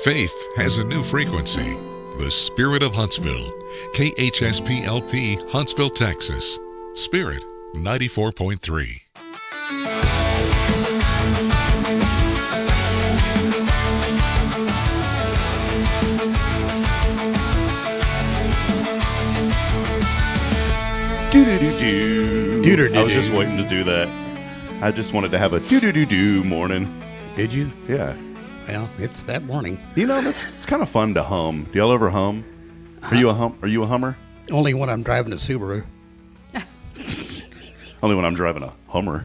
Faith has a new frequency. The Spirit of Huntsville. KHSPLP, Huntsville, Texas. Spirit 94.3. Do-do-do-do. I was just waiting to do that. I just wanted to have a do-do-do-do morning. Did you? Yeah. Well, it's that morning. You know, it's kind of fun to hum. Do y'all ever hum? Are you a hummer? Only when I'm driving a Subaru. Only when I'm driving a Hummer.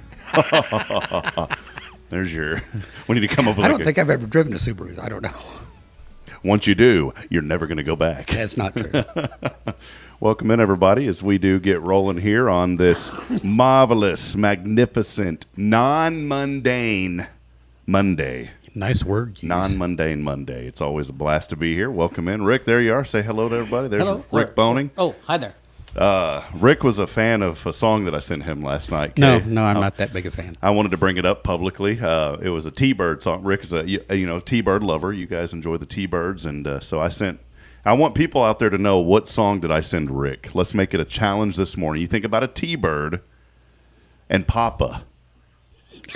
There's your... We need to come up with I don't think I've ever driven a Subaru. I don't know. Once you do, you're never going to go back. That's not true. Welcome in, everybody, as we do get rolling here on this marvelous, magnificent, non-mundane Monday. Nice word. Non-mundane Monday. It's always a blast to be here. Welcome in. Rick, there you are. Say hello to everybody. There's Hello. Rick Boning. Oh, hi there. Rick was a fan of a song that I sent him last night. No, Kay. I'm not that big a fan. I wanted to bring it up publicly. It was a T-Bird song. Rick is a T-Bird lover. You guys enjoy the T-Birds, and so I want people out there to know what song did I send Rick. Let's make it a challenge this morning. You think about a T-Bird and Papa.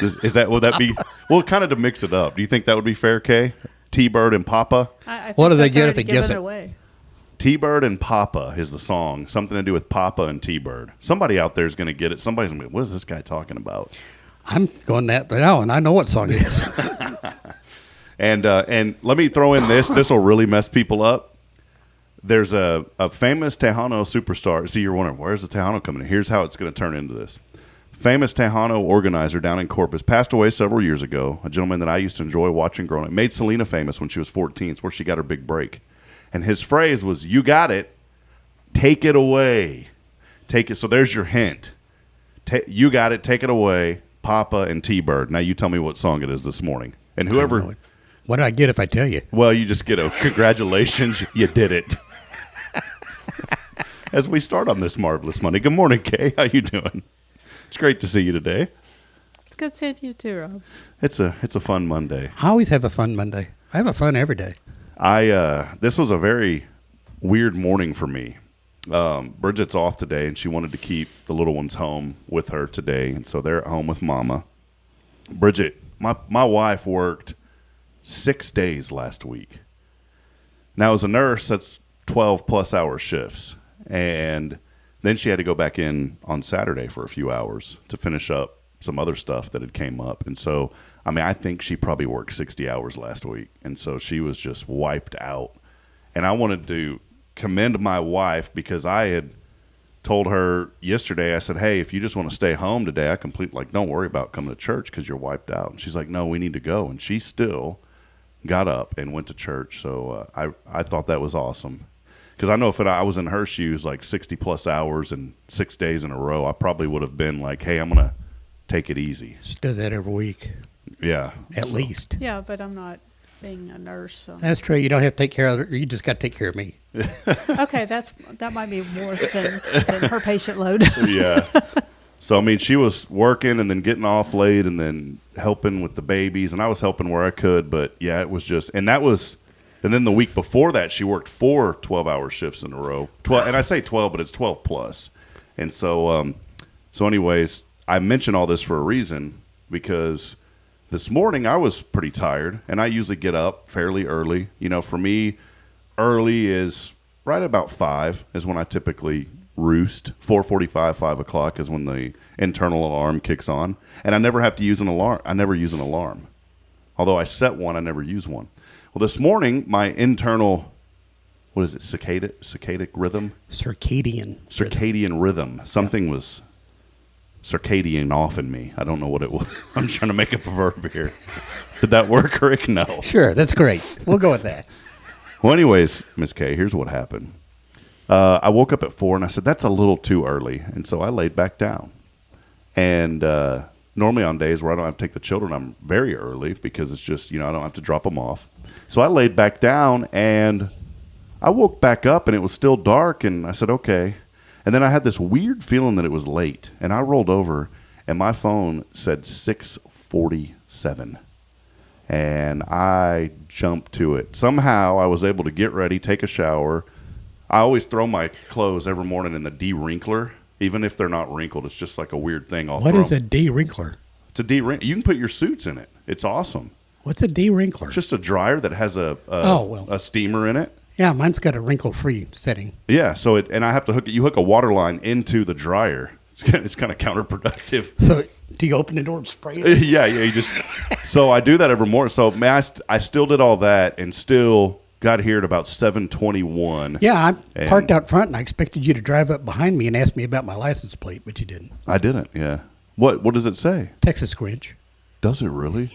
Would that be well, kind of to mix it up? Do you think that would be fair, Kay? T-Bird and Papa. I think What do they that's get if they already guess given it? away. T-Bird and Papa is the song. Something to do with Papa and T-Bird. Somebody out there is going to get it. Somebody's going to be, what is this guy talking about? I'm going that now, and I know what song it is. And let me throw in this. This will really mess people up. There's a famous Tejano superstar. See, you're wondering, where's the Tejano coming in? Here's how it's going to turn into this. Famous Tejano organizer down in Corpus passed away several years ago. A gentleman that I used to enjoy watching growing up. Made Selena famous when she was 14. It's where she got her big break. And his phrase was, "You got it. Take it away. Take it." So there's your hint. You got it. Take it away. Papa and T-Bird. Now you tell me what song it is this morning. And whoever... What do I get if I tell you? Well, you just get a congratulations. You did it. As we start on this marvelous Monday. Good morning, Kay. How you doing? It's great to see you today. It's good seeing you too, Rob. It's a fun Monday. I always have a fun Monday. I have a fun every day. This was a very weird morning for me. Bridget's off today, and she wanted to keep the little ones home with her today, and so they're at home with Mama. Bridget, my wife worked 6 days last week. Now, as a nurse, that's 12-plus hour shifts, and then she had to go back in on Saturday for a few hours to finish up some other stuff that had came up. And so, I think she probably worked 60 hours last week, and so she was just wiped out. And I wanted to commend my wife because I had told her yesterday, I said, hey, if you just want to stay home today, don't worry about coming to church because you're wiped out. And she's like, no, we need to go. And she still got up and went to church. So I thought that was awesome. Because I know if I was in her shoes, like 60-plus hours and 6 days in a row, I probably would have been like, hey, I'm going to take it easy. She does that every week. Yeah. At least. Yeah, but I'm not being a nurse. So. That's true. You don't have to take care of her. You just got to take care of me. Okay, that might be more than her patient load. Yeah. So, she was working and then getting off late and then helping with the babies. And I was helping where I could. But, yeah, it was just – and then the week before that, she worked 4 12-hour shifts in a row. 12, and I say 12, but it's 12 plus. And so anyways, I mention all this for a reason because this morning I was pretty tired, and I usually get up fairly early. For me, early is right about 5 is when I typically roost. 4:45, 5 o'clock is when the internal alarm kicks on. And I never have to use an alarm. I never use an alarm. Although I set one, I never use one. Well, this morning, my internal, what is it, circadian rhythm? Circadian rhythm. Something was circadian off in me. I don't know what it was. I'm trying to make up a verb here. Did that work, Rick? No. Sure, that's great. We'll go with that. Well, anyways, Miss Kay, here's what happened. I woke up at 4, and I said, that's a little too early. And so I laid back down. And normally on days where I don't have to take the children, I'm very early because it's just, I don't have to drop them off. So I laid back down, and I woke back up, and it was still dark, and I said, okay. And then I had this weird feeling that it was late, and I rolled over, and my phone said 6:47. and I jumped to it. Somehow I was able to get ready, take a shower. I always throw my clothes every morning in the de-wrinkler, even if they're not wrinkled. It's just like a weird thing. What is a de-wrinkler? It's a de-wrinkler. You can put your suits in it. It's awesome. What's a de-wrinkler? It's just a dryer that has a steamer in it. Yeah, mine's got a wrinkle-free setting. Yeah, so and I have to hook a water line into the dryer. It's kind of counterproductive. So do you open the door and spray it? yeah, you just. So I do that every morning. So man, I still did all that and still got here at about 7:21. Yeah, I parked out front and I expected you to drive up behind me and ask me about my license plate, but you didn't. I didn't. Yeah. What does it say? Texas Grinch. Does it really?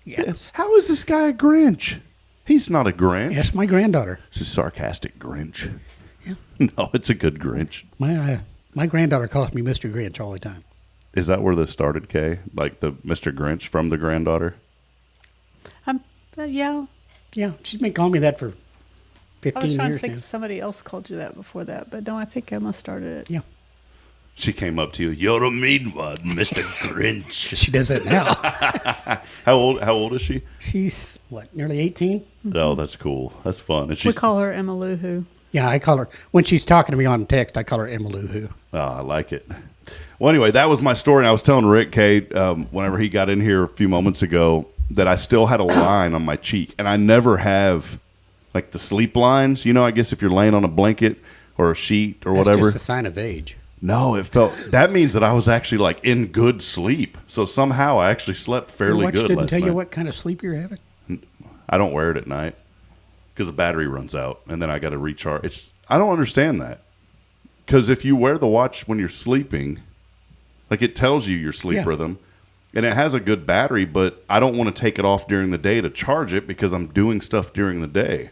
Yes. How is this guy a Grinch? He's not a Grinch. Ask my granddaughter. It's a sarcastic Grinch. Yeah. No, it's a good Grinch. My granddaughter calls me Mr. Grinch all the time. Is that where this started, Kay? Like the Mr. Grinch from the granddaughter? Yeah. Yeah, she's been calling me that for 15 I was trying years to think now. if somebody else called you that before that, but no, I think Emma started it. Yeah. She came up to you. You're a mean one, Mr. Grinch. She does that now. How old is she? She's, nearly 18? Oh, that's cool. That's fun. And We call her Emma Lou Who. Yeah, I call her, when she's talking to me on text, I call her Emma Lou Who. Oh, I like it. Well, anyway, that was my story. And I was telling Rick, Kate, whenever he got in here a few moments ago, that I still had a line on my cheek. And I never have, like, the sleep lines. You know, I guess if you're laying on a blanket or a sheet or That's whatever. just a sign of age. No, that means that I was actually, like, in good sleep. So somehow I actually slept fairly Your watch good didn't last tell night. you what kind of sleep you're having? I don't wear it at night because the battery runs out and then I got to recharge. I don't understand that, because if you wear the watch when you're sleeping, like, it tells you your sleep rhythm and it has a good battery, but I don't want to take it off during the day to charge it because I'm doing stuff during the day.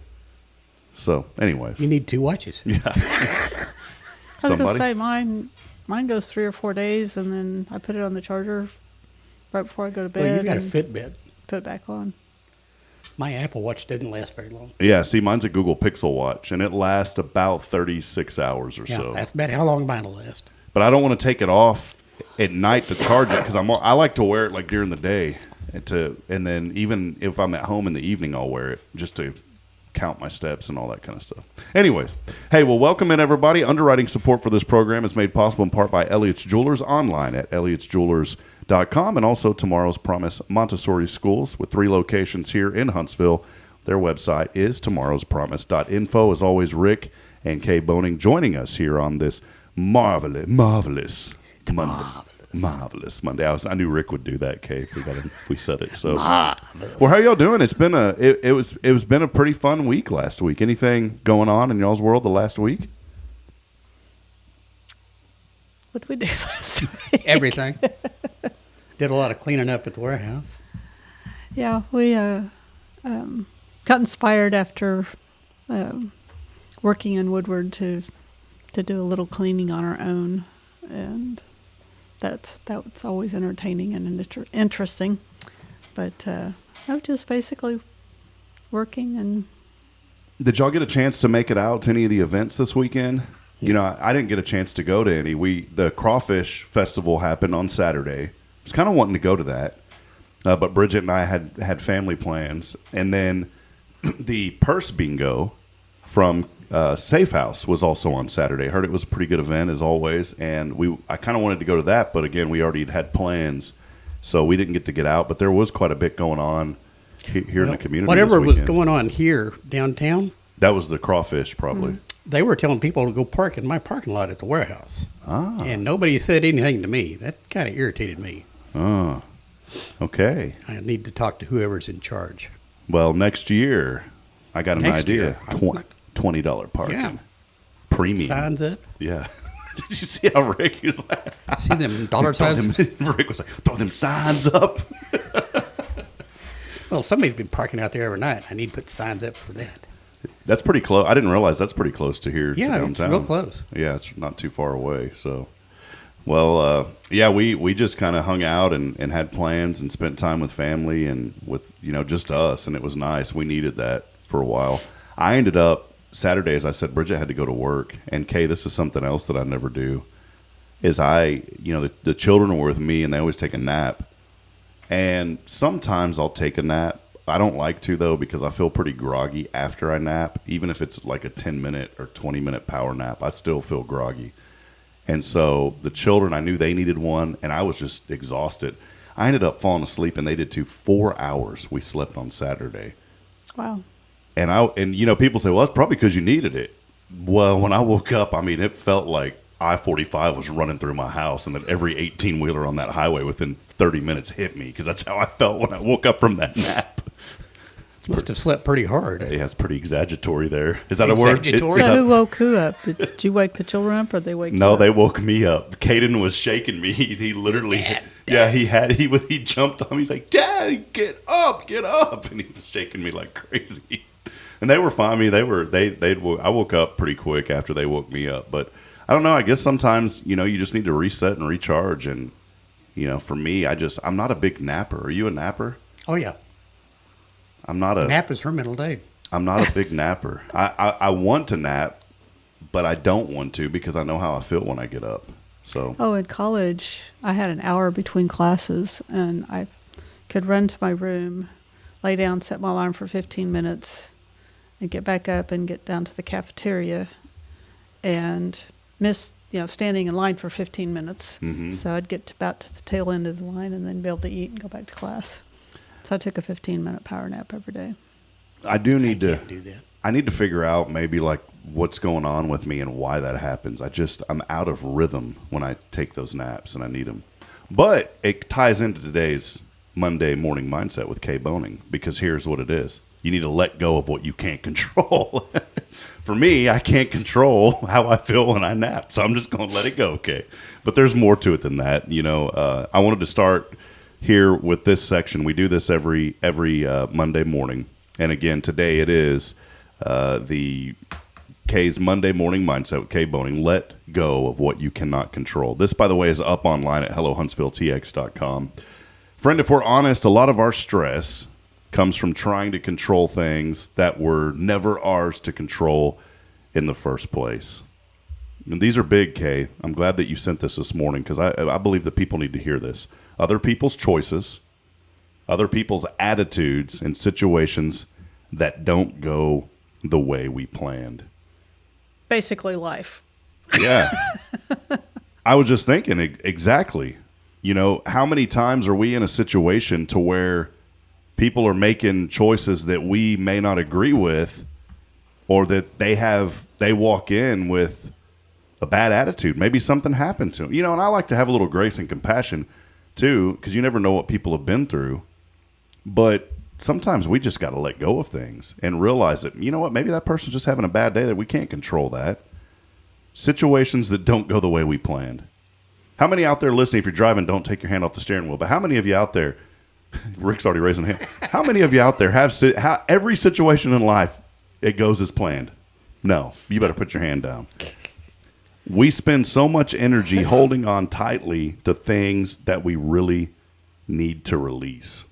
So anyways. You need 2 watches. Yeah. I was going to say mine goes 3 or 4 days, and then I put it on the charger right before I go to bed. Well, you got a and Fitbit. Put it back on. My Apple Watch doesn't last very long. Yeah, see, mine's a Google Pixel watch and it lasts about 36 hours or so. That's about how long mine will last. But I don't want to take it off at night to charge it because I like to wear it like during the day, and then even if I'm at home in the evening, I'll wear it just to count my steps and all that kind of stuff. Anyways, hey, well, welcome in everybody. Underwriting support for this program is made possible in part by Elliott's Jewelers, online at elliotsjewelers.com, and also Tomorrow's Promise Montessori Schools with 3 locations here in Huntsville. Their website is tomorrowspromise.info. As always, Rick and Kay Boning joining us here on this marvelous Monday. Marvelous Monday. I knew Rick would do that, Kay, if we said it. So, well, how y'all doing? It's been it was been a pretty fun week last week. Anything going on in y'all's world the last week? What did we do last week? Everything. Did a lot of cleaning up at the warehouse. Yeah, we got inspired after working in Woodward to do a little cleaning on our own, and that's always entertaining and interesting. But I was just basically working. And did y'all get a chance to make it out to any of the events this weekend? You know, I didn't get a chance to go to any. The Crawfish Festival happened on Saturday. I was kind of wanting to go to that, but Bridget and I had family plans. And then the Purse Bingo from Safe House was also on Saturday. I heard it was a pretty good event as always, and I kind of wanted to go to that, but again, we already had plans, so we didn't get out. But there was quite a bit going on here in the community. Whatever this was weekend. going on here downtown, That was the Crawfish, probably. they were telling people to go park in my parking lot at the warehouse. And nobody said anything to me. That kind of irritated me. Oh, okay. I need to talk to whoever's in charge. Well, next year, I got an Next idea. year. $20 parking. Yeah. Premium. Signs up. Yeah. Did you see how Rick was like? See them dollar signs? Rick was like, throw them signs up. Well, somebody's been parking out there every night. I need to put signs up for that. That's pretty close. I didn't realize that's pretty close to here. Yeah, to it's downtown. real close. Yeah, it's not too far away. So, well, yeah, we just kind of hung out and had plans and spent time with family and with, just us. And it was nice. We needed that for a while. I ended up Saturday, as I said, Bridget had to go to work. And Kay, this is something else that I never do, is the children were with me and they always take a nap. And sometimes I'll take a nap. I don't like to, though, because I feel pretty groggy after I nap. Even if it's like a 10-minute or 20-minute power nap, I still feel groggy. And so the children, I knew they needed one, and I was just exhausted. I ended up falling asleep, and they did too. 4 hours we slept on Saturday. Wow. And you know, people say, well, that's probably because you needed it. Well, when I woke up, I mean, it felt like I-45 was running through my house, and that every 18-wheeler on that highway within 30 minutes hit me, because that's how I felt when I woke up from that nap. Must have slept pretty hard. Yeah, it's pretty exaggatory there. Is that a word? Exaggatory? So who woke who up? Did you wake the children up, or they wake you No, up? they woke me up. Caden was shaking me. He literally, he jumped on me. He's like, "Daddy, get up!" And he was shaking me like crazy. And they were fine. I mean, I woke up pretty quick after they woke me up. But I don't know. I guess sometimes, you know, you just need to reset and recharge. And, you know, for me, I'm not a big napper. Are you a napper? Oh, yeah. I'm not a Nap is her middle name. I'm not a big napper. I want to nap, but I don't want to because I know how I feel when I get up. So. Oh, in college, I had an hour between classes, and I could run to my room, lay down, set my alarm for 15 minutes, and get back up and get down to the cafeteria, and miss, standing in line for 15 minutes. Mm-hmm. So I'd get about to the tail end of the line and then be able to eat and go back to class. So I took a 15-minute power nap every day. I do need to do that. I need to figure out maybe like what's going on with me and why that happens. I'm out of rhythm when I take those naps, and I need them. But it ties into today's Monday morning mindset with Kay Boning, because here's what it is. You need to let go of what you can't control. For me, I can't control how I feel when I nap, so I'm just going to let it go, okay? But there's more to it than that. I wanted to start here with this section. We do this every Monday morning. And again, today it is the Kay's Monday morning mindset with Kay Boning. Let go of what you cannot control. This, by the way, is up online at hellohuntsvilletx.com. Friend, if we're honest, a lot of our stress comes from trying to control things that were never ours to control in the first place. And these are big, Kay. I'm glad that you sent this morning, because I believe that people need to hear this. Other people's choices, other people's attitudes in situations that don't go the way we planned. Basically life. Yeah. I was just thinking, exactly. How many times are we in a situation to where people are making choices that we may not agree with, or that they walk in with a bad attitude? Maybe something happened to them. And I like to have a little grace and compassion too, because you never know what people have been through. But sometimes we just got to let go of things and realize that, maybe that person's just having a bad day, that we can't control that. Situations that don't go the way we planned. How many out there listening, if you're driving, don't take your hand off the steering wheel, but how many of you out there, Rick's already raising a hand, how many of you out there have every situation in life, it goes as planned? No, you better put your hand down. We spend so much energy holding on tightly to things that we really need to release.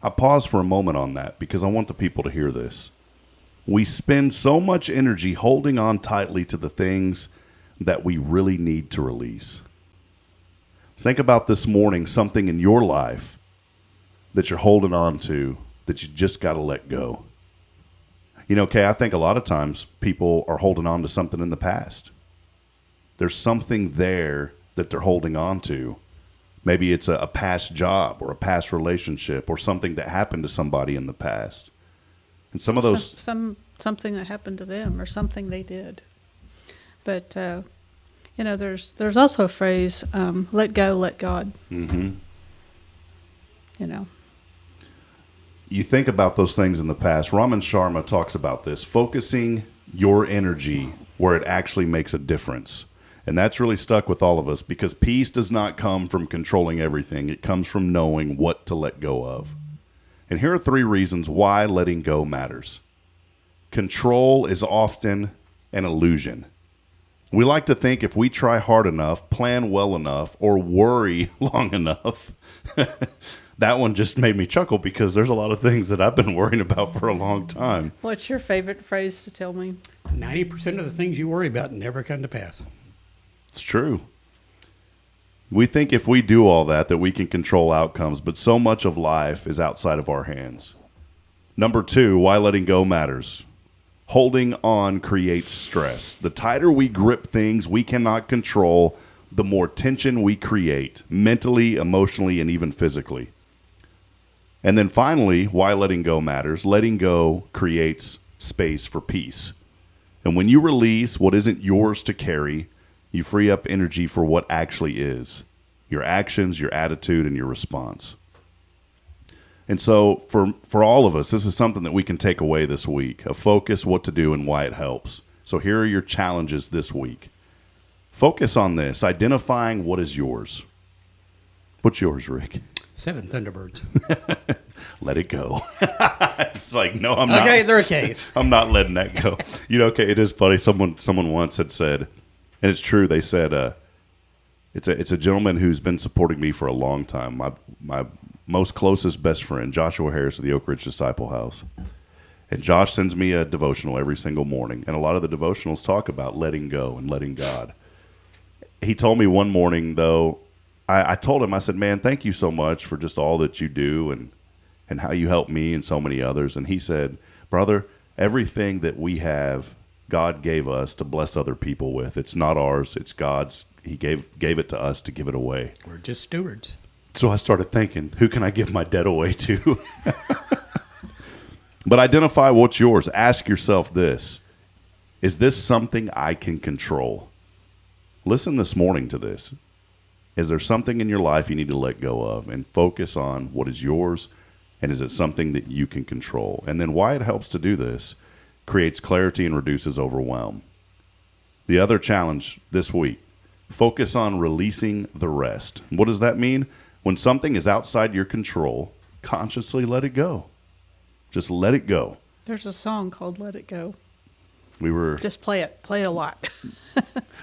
I pause for a moment on that because I want the people to hear this. We spend so much energy holding on tightly to the things that we really need to release. Think about this morning, something in your life that you're holding on to that you just got to let go. Kay, I think a lot of times people are holding on to something in the past. There's something there that they're holding on to. Maybe it's a past job or a past relationship or something that happened to somebody in the past. And some of those... Something that happened to them or something they did. But, there's also a phrase, let go, let God. Mm-hmm. You think about those things in the past. Raman Sharma talks about this, focusing your energy where it actually makes a difference. And that's really stuck with all of us, because peace does not come from controlling everything. It comes from knowing what to let go of. And here are 3 reasons why letting go matters. Control is often an illusion. We like to think if we try hard enough, plan well enough, or worry long enough. That one just made me chuckle, because there's a lot of things that I've been worrying about for a long time. What's your favorite phrase to tell me? 90% of the things you worry about never come to pass. It's true. We think if we do all that we can control outcomes, but so much of life is outside of our hands. Number 2, why letting go matters. Holding on creates stress. The tighter we grip things we cannot control, the more tension we create, mentally, emotionally, and even physically. And then finally, why letting go matters. Letting go creates space for peace. And when you release what isn't yours to carry, you free up energy for what actually is. Your actions, your attitude, and your response. And so for all of us, this is something that we can take away this week, a focus, what to do, and why it helps. So here are your challenges this week. Focus on this, identifying what is yours. What's yours, Rick? 7 Thunderbirds. Let it go. It's like, no, I'm not. Okay, they're a case. I'm not letting that go. Okay, it is funny. Someone once had said, and it's true, they said, it's a gentleman who's been supporting me for a long time. My most closest best friend, Joshua Harris of the Oak Ridge Disciple House. And Josh sends me a devotional every single morning. And a lot of the devotionals talk about letting go and letting God. He told me one morning, though, I told him, I said, man, thank you so much for just all that you do and how you help me and so many others. And he said, brother, everything that we have, God gave us to bless other people with. It's not ours, it's God's. He gave it to us to give it away. We're just stewards. So I started thinking, who can I give my debt away to? But identify what's yours. Ask yourself this. Is this something I can control? Listen this morning to this. Is there something in your life you need to let go of? And focus on what is yours, and is it something that you can control? And then why it helps to do this, creates clarity and reduces overwhelm. The other challenge this week, focus on releasing the rest. What does that mean? When something is outside your control, consciously let it go. Just let it go. There's a song called Let It Go. Just play it. Play it a lot.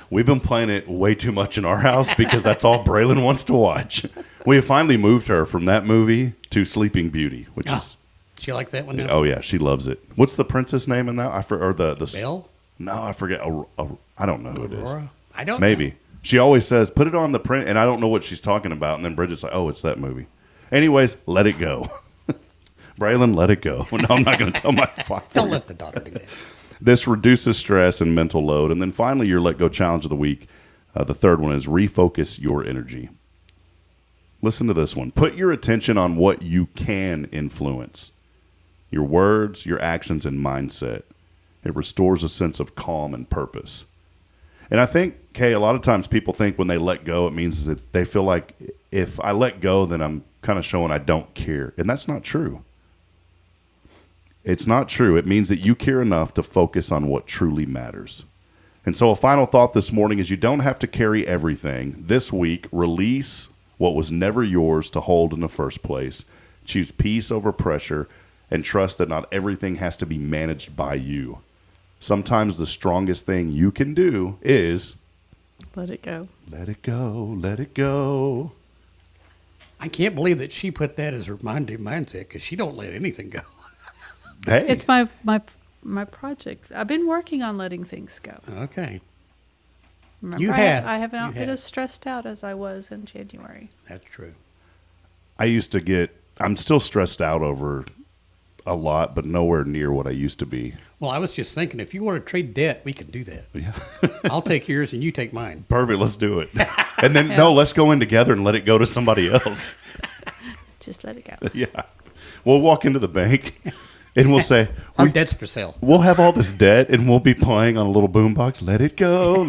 We've been playing it way too much in our house because that's all Braylon wants to watch. We have finally moved her from that movie to Sleeping Beauty, which is... She likes that one now? Oh, yeah. She loves it. What's the princess name in that? Or the Belle? No, I forget. I don't know who it is. Aurora? I don't Maybe. know. She always says, put it on the print, and I don't know what she's talking about. And then Bridget's like, oh, it's that movie. Anyways, let it go. Braylon, let it go. No, I'm not going to tell my father. Don't let the daughter do that. This reduces stress and mental load. And then finally, your let go challenge of the week. The third one is refocus your energy. Listen to this one. Put your attention on what you can influence. Your words, your actions, and mindset. It restores a sense of calm and purpose. And I think, Kay, a lot of times people think when they let go, it means that they feel like if I let go, then I'm kind of showing I don't care. And that's not true. It's not true. It means that you care enough to focus on what truly matters. And so a final thought this morning is you don't have to carry everything. This week, release what was never yours to hold in the first place. Choose peace over pressure and trust that not everything has to be managed by you. Sometimes the strongest thing you can do is... Let it go. Let it go. Let it go. I can't believe that she put that as her mindset because she don't let anything go. Hey. It's my project. I've been working on letting things go. Okay. Remember, You have. I have not You been have. as stressed out as I was in January. That's true. I'm still stressed out over a lot, but nowhere near what I used to be. Well, I was just thinking, if you want to trade debt, we can do that. Yeah. I'll take yours and you take mine. Perfect. Let's do it. And then, no, let's go in together and let it go to somebody else. Just let it go. Yeah. We'll walk into the bank and we'll say, Our debt's for sale. we'll have all this debt and we'll be playing on a little boombox. Let it go,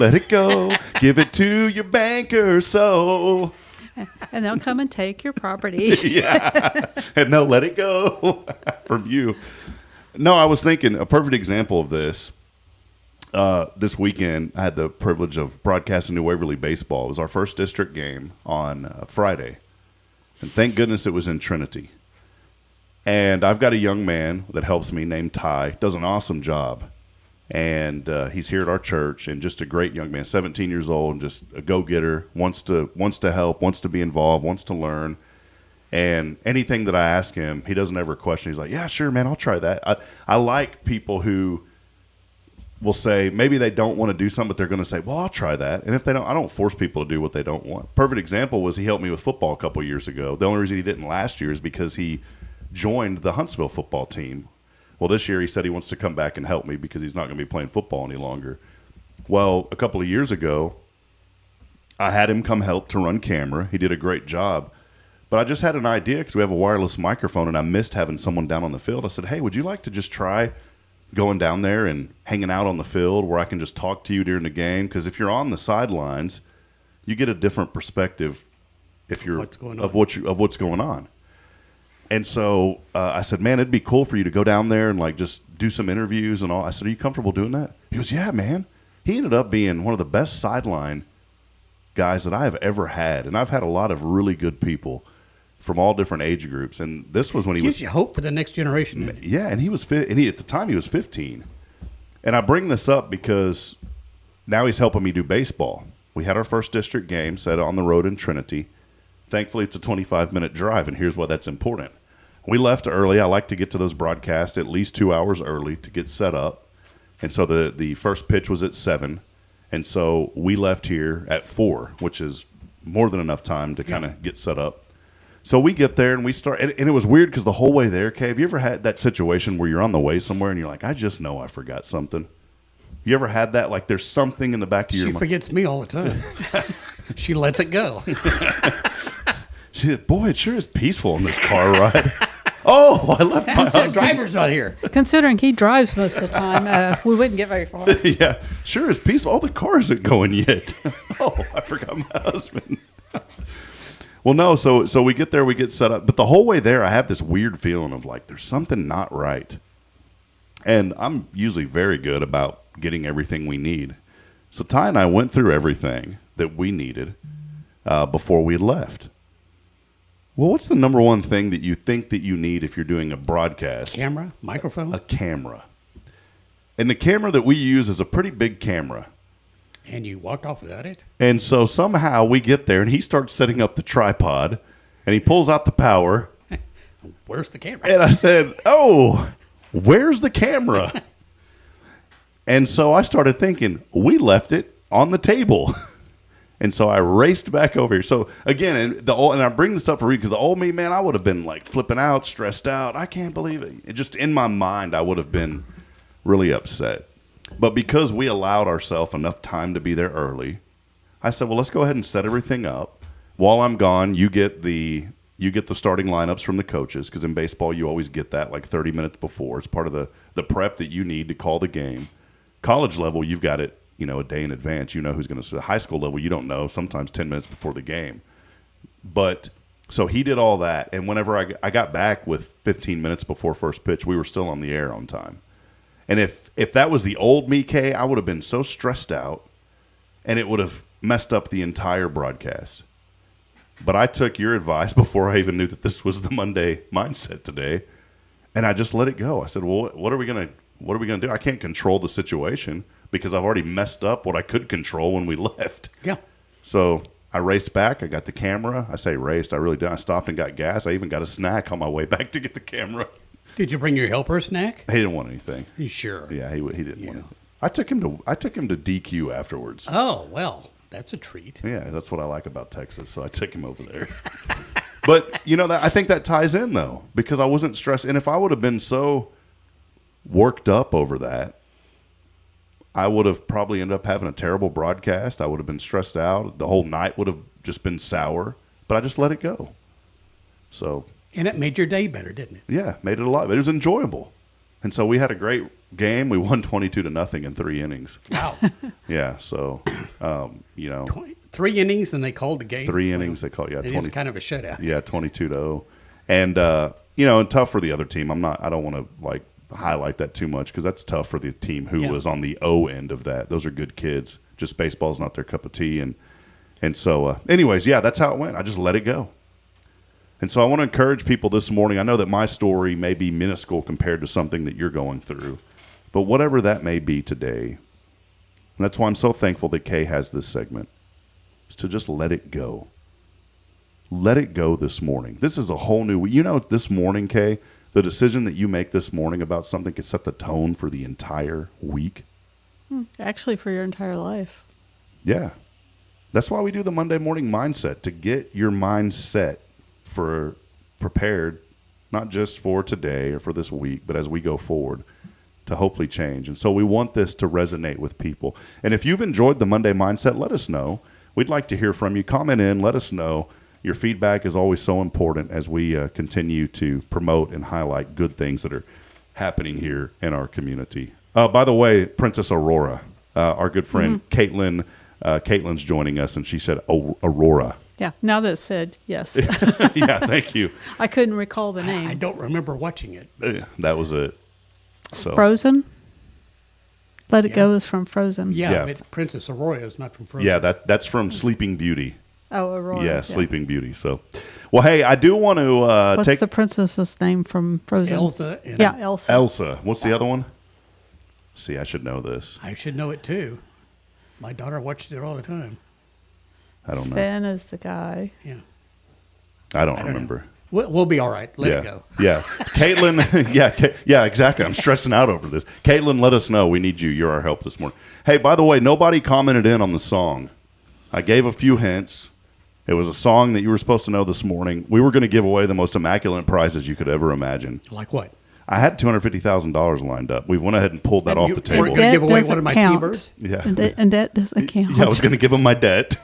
give it to your banker. So, And they'll come and take your property. yeah, and they'll let it go from you. No, I was thinking a perfect example of this. This weekend, I had the privilege of broadcasting New Waverly baseball. It was our first district game on Friday, and thank goodness it was in Trinity. And I've got a young man that helps me named Ty, does an awesome job. And he's here at our church and just a great young man, 17 years old, and just a go-getter, wants to help, wants to be involved, wants to learn. And anything that I ask him, he doesn't ever question. He's like, yeah, sure, man, I'll try that. I like people who will say maybe they don't want to do something, but they're going to say, well, I'll try that. And if they don't, I don't force people to do what they don't want. Perfect example was he helped me with football a couple years ago. The only reason he didn't last year is because he joined the Huntsville football team. Well, this year he said he wants to come back and help me because he's not going to be playing football any longer. Well, a couple of years ago, I had him come help to run camera. He did a great job. But I just had an idea because we have a wireless microphone, and I missed having someone down on the field. I said, hey, would you like to just try going down there and hanging out on the field where I can just talk to you during the game? Because if you're on the sidelines, you get a different perspective if you're of what's going on. And so I said, man, it'd be cool for you to go down there and like just do some interviews and all. I said, are you comfortable doing that? He goes, yeah, man. He ended up being one of the best sideline guys that I have ever had. And I've had a lot of really good people from all different age groups. And this was when he gives you hope for the next generation. Yeah, and he was at the time he was 15. And I bring this up because now he's helping me do baseball. We had our first district game set on the road in Trinity. Thankfully, it's a 25-minute drive, and here's why that's important. We left early. I like to get to those broadcasts at least 2 hours early to get set up. And so the first pitch was at 7. And so we left here at 4, which is more than enough time to kind of get set up. So we get there and we start, and it was weird because the whole way there, Kay, have you ever had that situation where you're on the way somewhere and you're like, I just know I forgot something? You ever had that? Like there's something in the back of your mind. She forgets me all the time. She lets it go. She said, boy, it sure is peaceful in this car ride. Oh, I left my husband. The driver's not here. Considering he drives most of the time, we wouldn't get very far. Yeah, sure is peaceful. Oh, the car isn't going yet. Oh, I forgot my husband. Well, no, so we get there, we get set up. But the whole way there, I have this weird feeling of like there's something not right. And I'm usually very good about getting everything we need. So Ty and I went through everything that we needed before we left. Well, what's the number one thing that you think that you need if you're doing a broadcast? Camera? Microphone? A camera. And the camera that we use is a pretty big camera. And you walked off without it? And so somehow we get there, and he starts setting up the tripod, and he pulls out the power. Where's the camera? And I said, oh, where's the camera? And so I started thinking, we left it on the table. And so I raced back over here. So again, and I bring this up for you because the old me, man, I would have been like flipping out, stressed out. I can't believe it. Just in my mind, I would have been really upset. But because we allowed ourselves enough time to be there early, I said, well, let's go ahead and set everything up. While I'm gone, you get the starting lineups from the coaches, because in baseball you always get that like 30 minutes before. It's part of the prep that you need to call the game. College level, you've got it, a day in advance. You know who's going to. High school level, you don't know. Sometimes 10 minutes before the game. But so he did all that, and whenever I got back with 15 minutes before first pitch, we were still on the air on time. And if that was the old me, Kay, I would have been so stressed out, and it would have messed up the entire broadcast. But I took your advice before I even knew that this was the Monday mindset today, and I just let it go. I said, well, what are we gonna do? I can't control the situation because I've already messed up what I could control when we left. Yeah. So I raced back. I got the camera. I say raced. I really did. I stopped and got gas. I even got a snack on my way back to get the camera. Did you bring your helper a snack? He didn't want anything. You sure? Yeah, he didn't want anything. I took him to DQ afterwards. Oh, well, that's a treat. Yeah, that's what I like about Texas. So I took him over there. But I think that ties in though, because I wasn't stressed. And if I would have been so worked up over that, I would have probably ended up having a terrible broadcast. I would have been stressed out. The whole night would have just been sour. But I just let it go. So. And it made your day better, didn't it? Yeah, made it a lot better. It was enjoyable. And so we had a great game. We won 22-0 in 3 innings. Wow. Yeah, so, 3 innings, and they called the game. 3 innings, they called, yeah. It is kind of a shutout. Yeah, 22-0. And, and tough for the other team. I don't want to, highlight that too much because that's tough for the team who was on the O end of that. Those are good kids. Just baseball's not their cup of tea. And so, anyways, yeah, that's how it went. I just let it go. And so I want to encourage people this morning. I know that my story may be minuscule compared to something that you're going through, but whatever that may be today, and that's why I'm so thankful that Kay has this segment, is to just let it go. Let it go this morning. This is a whole new, this morning, Kay, the decision that you make this morning about something could set the tone for the entire week. Actually, for your entire life. Yeah. That's why we do the Monday morning mindset, to get your mind set for prepared, not just for today or for this week, but as we go forward to hopefully change. And so we want this to resonate with people. And if you've enjoyed the Monday mindset, let us know. We'd like to hear from you. Comment in, let us know. Your feedback is always so important as we continue to promote and highlight good things that are happening here in our community. By the way, Princess Aurora, our good friend Caitlin, Caitlin's joining us, and she said Aurora. Yeah, now that said, yes. Yeah, thank you. I couldn't recall the name. I don't remember watching it. That was it. So Frozen? Let It Go is from Frozen. Yeah, but Princess Aurora is not from Frozen. yeah, that's from Sleeping Beauty. Oh, Aurora. Yeah, Sleeping Beauty. So, well, hey, I do want to What's take the princess's name from Frozen? Elsa. And Yeah, Elsa. Elsa. What's the other one? See, I should know this. I should know it too. My daughter watched it all the time. I don't know. Sven is the guy. Yeah. I don't don't remember. We'll be all right. Let yeah. it go. Yeah. Caitlin, yeah, exactly. I'm stressing out over this. Caitlin, let us know. We need you. You're our help this morning. Hey, by the way, nobody commented in on the song. I gave a few hints. It was a song that you were supposed to know this morning. We were going to give away the most immaculate prizes you could ever imagine. Like what? I had $250,000 lined up. We went ahead and pulled that off the table. We're going to give away doesn't one of my count. T-birds. Yeah. And that doesn't count. Yeah, I was going to give them my debt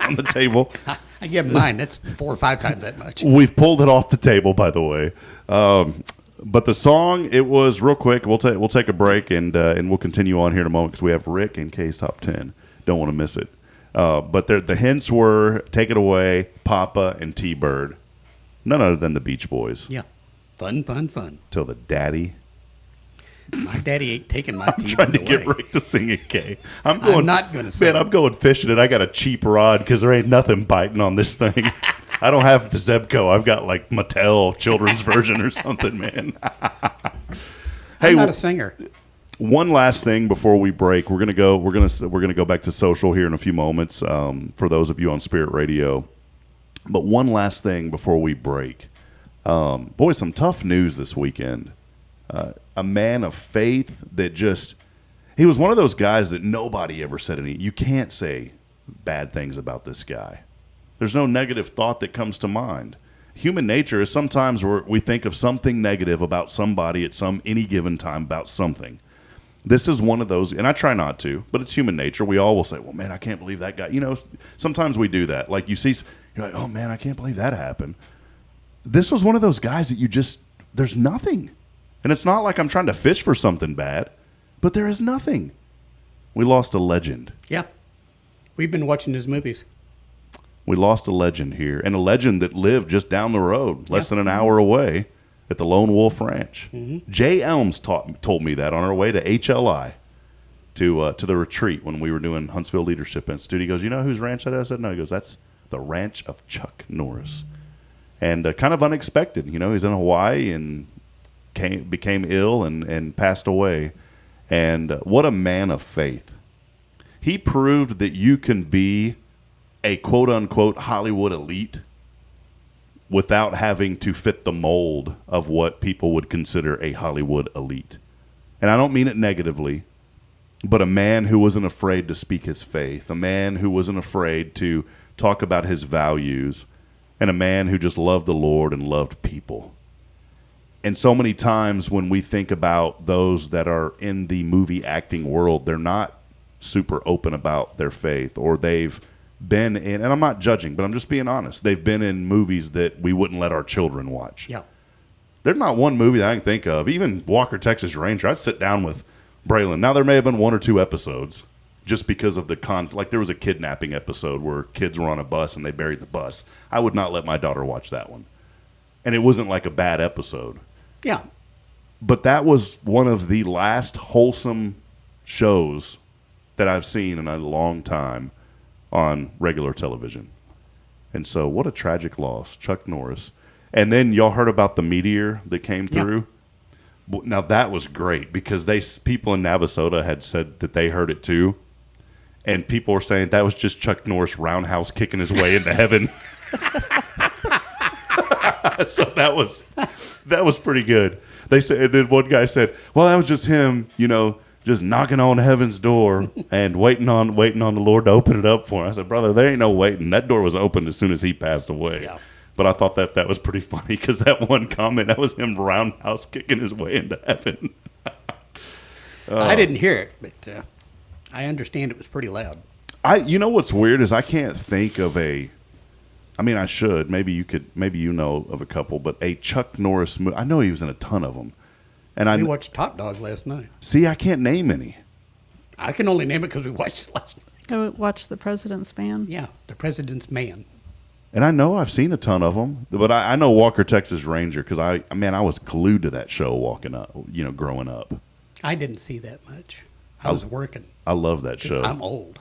on the table. I give mine. That's 4 or 5 times that much. We've pulled it off the table, by the way. But the song, it was real quick. We'll take a break and we'll continue on here in a moment because we have Rick and Kay's top 10. Don't want to miss it. But the hints were Take It Away, Papa, and T-Bird. None other than the Beach Boys. Yeah. Fun, fun, fun. Till the daddy. My daddy ain't taking my I'm T-bird trying to away. get Rick to sing it, Kay. I'm not gonna sing Man, it. I'm going fishing and I got a cheap rod because there ain't nothing biting on this thing. I don't have the Zebco. I've got like Mattel children's version or something, man. Hey, I'm not a singer. one last thing before we break. We're gonna go back to social here in a few moments for those of you on Spirit Radio. But one last thing before we break. Boy, some tough news this weekend. A man of faith that he was one of those guys that nobody ever said any. You can't say bad things about this guy. There's no negative thought that comes to mind. Human nature is sometimes we think of something negative about somebody at any given time about something. This is one of those, and I try not to, but it's human nature. We all will say, well, man, I can't believe that guy. You know, sometimes we do that. Like you're like, oh, man, I can't believe that happened. This was one of those guys that there's nothing. And it's not like I'm trying to fish for something bad, but there is nothing. We lost a legend. Yeah. We've been watching his movies. We lost a legend here, and a legend that lived just down the road, less than an hour away at the Lone Wolf Ranch. Mm-hmm. Jay Elms told me that on our way to HLI, to the retreat when we were doing Huntsville Leadership Institute. He goes, you know whose ranch that is? I said, no. He goes, that's the ranch of Chuck Norris. And kind of unexpected. You know, he's in Hawaii and became ill and passed away. And what a man of faith. He proved that you can be a quote-unquote Hollywood elite without having to fit the mold of what people would consider a Hollywood elite. And I don't mean it negatively, but a man who wasn't afraid to speak his faith, a man who wasn't afraid to talk about his values, and a man who just loved the Lord and loved people. And so many times when we think about those that are in the movie acting world, they're not super open about their faith, or they've been in, and I'm not judging, but I'm just being honest, they've been in movies that we wouldn't let our children watch. Yeah. There's not one movie that I can think of, even Walker, Texas Ranger, I'd sit down with Braylon. Now, there may have been 1 or 2 episodes just because of like there was a kidnapping episode where kids were on a bus and they buried the bus. I would not let my daughter watch that one. And it wasn't like a bad episode. Yeah. But that was one of the last wholesome shows that I've seen in a long time on regular television. And so what a tragic loss, Chuck Norris. And then y'all heard about the meteor that came through? Yeah. Now that was great because people in Navasota had said that they heard it too. And people were saying that was just Chuck Norris roundhouse kicking his way into heaven. So that was pretty good. They said, and then one guy said, well, that was just him, just knocking on heaven's door and waiting on the Lord to open it up for him. I said, brother, there ain't no waiting. That door was opened as soon as he passed away. Yeah. But I thought that was pretty funny because that one comment, that was him roundhouse kicking his way into heaven. I didn't hear it, but I understand it was pretty loud. You know what's weird is I can't think of I should. Maybe you know of a couple, but a Chuck Norris movie. I know he was in a ton of them. And We watched Top Dog last night. See, I can't name any. I can only name it because we watched it last night. I watched The President's Man. Yeah, The President's Man. And I know I've seen a ton of them, but I know Walker, Texas Ranger because I was glued to that show growing up. I didn't see that much. I was working. I love that show. I'm old.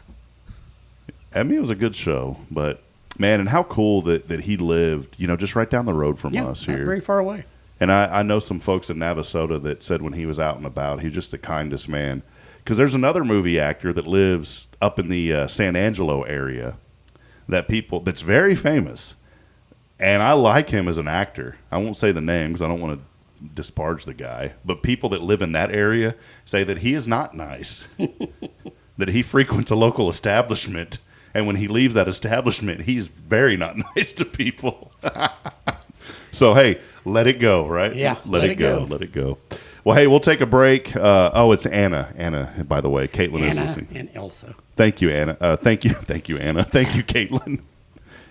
It was a good show, but man, and how cool that he lived, just right down the road from us not here. very far away. And I know some folks in Navasota that said when he was out and about, he's just the kindest man. Because there's another movie actor that lives up in the San Angelo area that's very famous. And I like him as an actor. I won't say the name because I don't want to disparage the guy. But people that live in that area say that he is not nice. That he frequents a local establishment. And when he leaves that establishment, he's very not nice to people. So, hey, let it go, right? Yeah, let it go. Let it go. Well, hey, we'll take a break. It's Anna. Anna, by the way. Caitlin is listening. And Elsa. Thank you, Anna. Thank you, Anna. Thank you, Caitlin.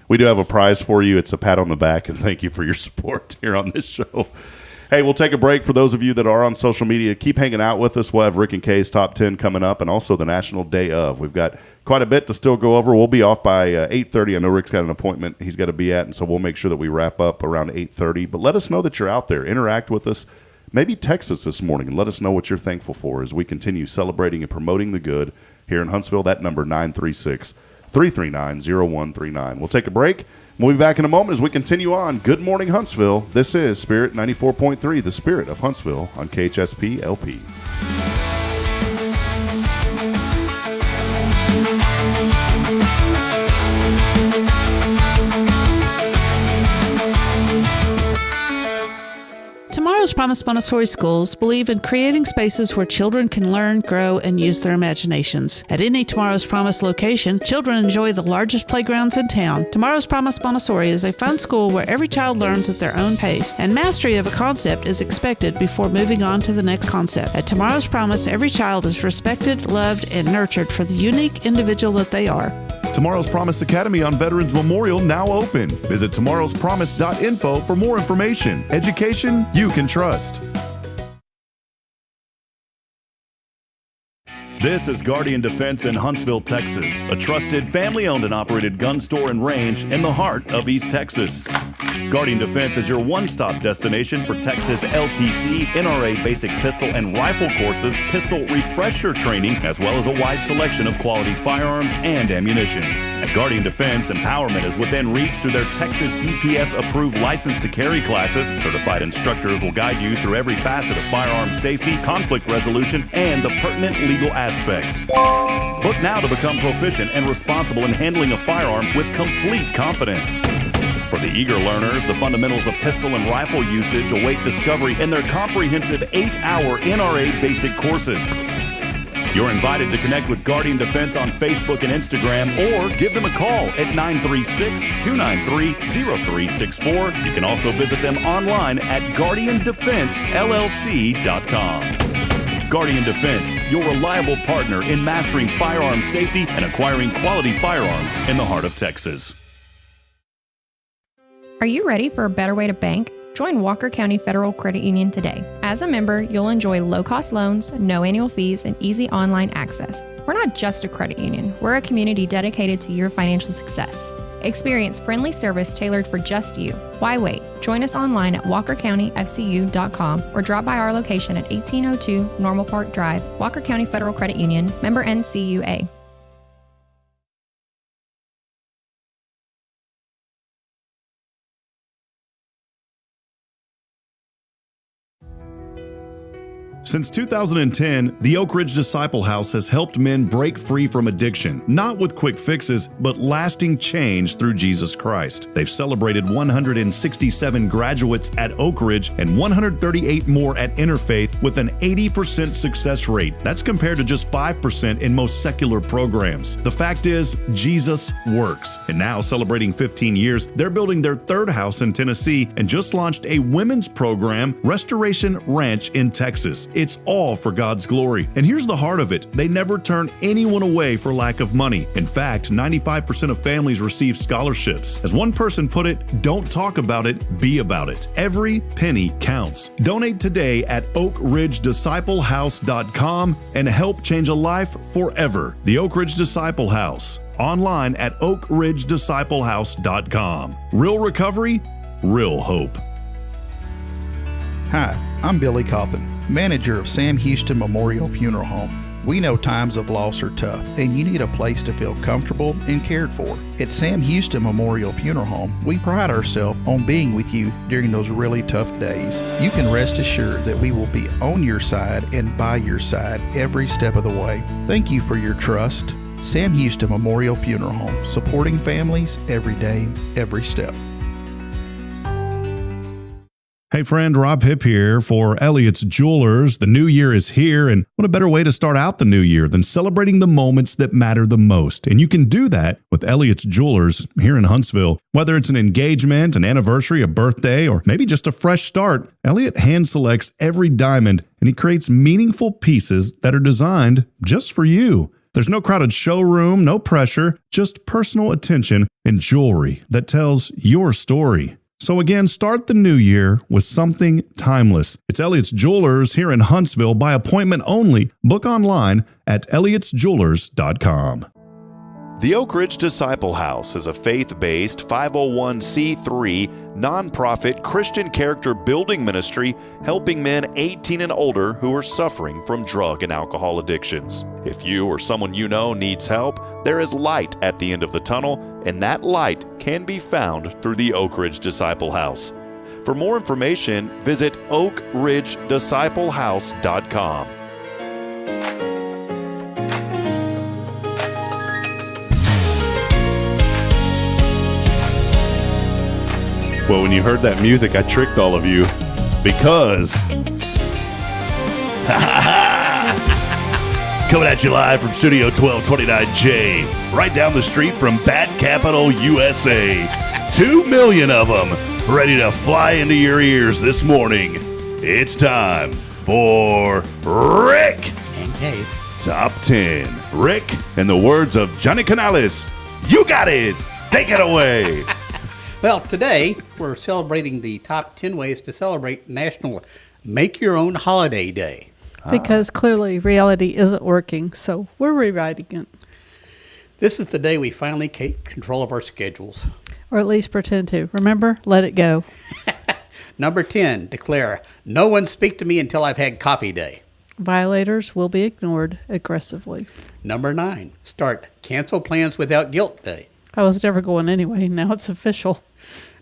We do have a prize for you. It's a pat on the back, and thank you for your support here on this show. Hey, we'll take a break. For those of you that are on social media, keep hanging out with us. We'll have Rick and Kay's Top 10 coming up, and also the National Day Of. We've got quite a bit to still go over. We'll be off by 8:30. I know Rick's got an appointment he's got to be at, and so we'll make sure that we wrap up around 8:30. But let us know that you're out there. Interact with us. Maybe text us this morning and let us know what you're thankful for as we continue celebrating and promoting the good here in Huntsville. That number, 936-339-0139. We'll take a break. We'll be back in a moment as we continue on. Good morning, Huntsville. This is Spirit 94.3, the Spirit of Huntsville on KHSP LP. Tomorrow's Promise Montessori schools believe in creating spaces where children can learn, grow, and use their imaginations. At any Tomorrow's Promise location, children enjoy the largest playgrounds in town. Tomorrow's Promise Montessori is a fun school where every child learns at their own pace, and mastery of a concept is expected before moving on to the next concept. At Tomorrow's Promise, every child is respected, loved, and nurtured for the unique individual that they are. Tomorrow's Promise Academy on Veterans Memorial now open. Visit tomorrowspromise.info for more information. Education you can trust. This is Guardian Defense in Huntsville, Texas, a trusted family-owned and operated gun store and range in the heart of East Texas. Guardian Defense is your one-stop destination for Texas LTC, NRA basic pistol and rifle courses, pistol refresher training, as well as a wide selection of quality firearms and ammunition. At Guardian Defense, empowerment is within reach through their Texas DPS-approved license to carry classes. Certified instructors will guide you through every facet of firearm safety, conflict resolution, and the pertinent legal aspects. Book now to become proficient and responsible in handling a firearm with complete confidence. For the eager learners, the fundamentals of pistol and rifle usage await discovery in their comprehensive 8-hour NRA basic courses. You're invited to connect with Guardian Defense on Facebook and Instagram, or give them a call at 936-293-0364. You can also visit them online at guardiandefensellc.com. Guardian Defense, your reliable partner in mastering firearm safety and acquiring quality firearms in the heart of Texas. Are you ready for a better way to bank? Join Walker County Federal Credit Union today. As a member, you'll enjoy low-cost loans, no annual fees, and easy online access. We're not just a credit union. We're a community dedicated to your financial success. Experience friendly service tailored for just you. Why wait? Join us online at walkercountyfcu.com or drop by our location at 1802 Normal Park Drive, Walker County Federal Credit Union, member NCUA. Since 2010, the Oak Ridge Disciple House has helped men break free from addiction, not with quick fixes, but lasting change through Jesus Christ. They've celebrated 167 graduates at Oak Ridge and 138 more at Interfaith with an 80% success rate. That's compared to just 5% in most secular programs. The fact is, Jesus works. And now, celebrating 15 years, they're building their third house in Tennessee and just launched a women's program, Restoration Ranch in Texas. It's all for God's glory. And here's the heart of it. They never turn anyone away for lack of money. In fact, 95% of families receive scholarships. As one person put it, don't talk about it, be about it. Every penny counts. Donate today at oakridgedisciplehouse.com and help change a life forever. The Oak Ridge Disciple House. Online at oakridgedisciplehouse.com. Real recovery, real hope. Hi, I'm Billy Cawthon, manager of Sam Houston Memorial Funeral Home. We know times of loss are tough, and you need a place to feel comfortable and cared for. At Sam Houston Memorial Funeral Home, we pride ourselves on being with you during those really tough days. You can rest assured that we will be on your side and by your side every step of the way. Thank you for your trust. Sam Houston Memorial Funeral Home, supporting families every day, every step. Hey friend, Rob Hipp here for Elliott's Jewelers. The new year is here, and what a better way to start out the new year than celebrating the moments that matter the most. And you can do that with Elliott's Jewelers here in Huntsville. Whether it's an engagement, an anniversary, a birthday, or maybe just a fresh start, Elliott hand selects every diamond, and he creates meaningful pieces that are designed just for you. There's no crowded showroom, no pressure, just personal attention and jewelry that tells your story. So again, start the new year with something timeless. It's Elliott's Jewelers here in Huntsville by appointment only. Book online at elliotsjewelers.com. The Oak Ridge Disciple House is a faith-based 501c3 nonprofit Christian character building ministry helping men 18 and older who are suffering from drug and alcohol addictions. If you or someone you know needs help, there is light at the end of the tunnel, and that light can be found through the Oak Ridge Disciple House. For more information, visit oakridgedisciplehouse.com. Well, when you heard that music, I tricked all of you because coming at you live from Studio 1229J, right down the street from Bat Capital, USA. 2 million of them ready to fly into your ears this morning. It's time for Rick And Kay's Top 10. Rick, in the words of Johnny Canales, you got it. Take it away. Well, today we're celebrating the top 10 ways to celebrate National Make Your Own Holiday Day. Because clearly reality isn't working, so we're rewriting it. This is the day we finally take control of our schedules. Or at least pretend to. Remember, let it go. Number 10, declare, no one speak to me until I've had coffee day. Violators will be ignored aggressively. Number 9, start cancel plans without guilt day. I was never going anyway. Now it's official.